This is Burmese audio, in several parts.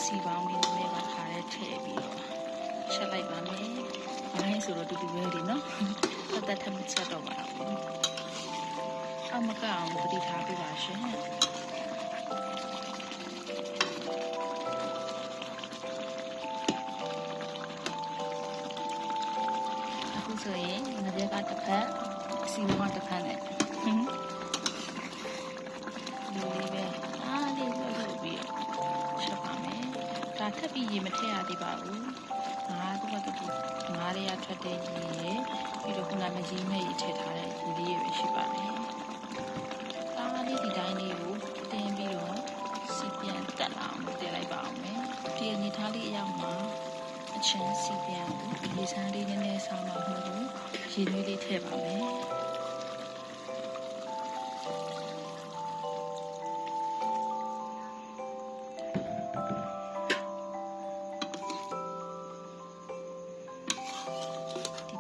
စီပေါင်းလေးနဲ့ပါခါရဲထည့်ပြီးတော့ချက်လိုက်ပါမယ်။ဘာလဲဆိုတော့တူတူပဲဒီနော်။တက်ထမချက်တော့ပါဘူး။အမကအောင်တတိထားပြပါရှင်။အခုဆိုရင်ငါးပြက်ကတစ်ဖက်စီမကတစ်ဖက်နဲ့လေးပဲအားလေးလုပ်ပြီးတော့ချက်ပါမယ်ဒါထပ်ပြီးရေမထည့်ရသေးပါဘူးငါတို့ကတော့ငါးရထွက်တဲ့ရေပြီးတော့ခုနကကြီးမဲ့ရေထည့်ထားတဲ့ရေလေးပဲရှိပါတယ်အားလေးဒီတိုင်းလေးကိုတင်းပြီးတော့စီပြန်တက်အောင်တင်လိုက်ပါအောင်မယ်ဒီအနေထားလေးအရောက်မှာအချင်းစီပြန်ရေစမ်းလေးနည်းနည်းဆောင်းပါမှုကိုရေနွေးလေးထည့်ပါမယ်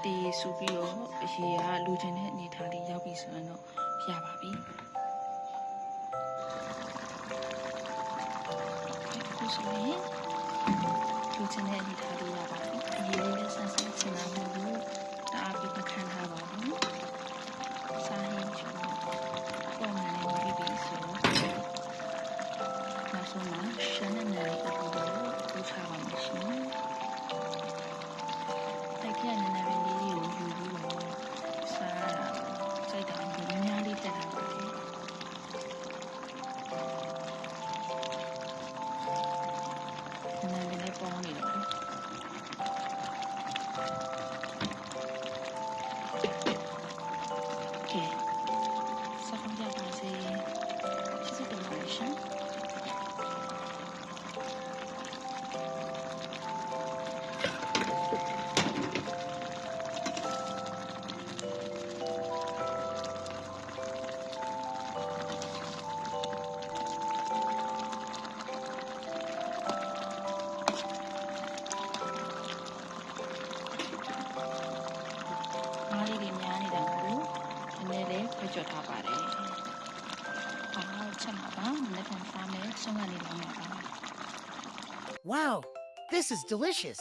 ဒီဆူပြီးတော့ရေကလူချင်တဲ့အနေထားလေးရောက်ပြီဆိုရင်တော့ရပါပြီအခုဆိုရင်လူချင်တဲ့အနေထားလေးရပါပြီရေလေးနဲ့ဆန်းဆန်းချင်တာမျိုးကိုတအားပြီးမခံထားပါဘူးစားရင်ချောပုံမှန်လေးပြီးပြီဆိုတော့နောက်ဆုံးမှာရှမ်းနဲ့နယ်ကိုပို့ချပါမယ်ရှင်တိုက်ခက်နေနေလေးကိုယူပြီးတော့စားရတာစိုက်တာကိုများများလေးတက်ထားပါတယ်နာမည်နဲ့ပေါင်းနေတော့โอเคစားကြပါစေချစ်စတော်ပါရှင်အားလေးတွေများနေတာကိုနည်းနည်းလေးခွဲကြော်ထားပါတယ်။အားချက်မှာပါ။လက်ခံစားမယ်။ဆုံးကနေလောင်းမှာပါ Wow, this is delicious.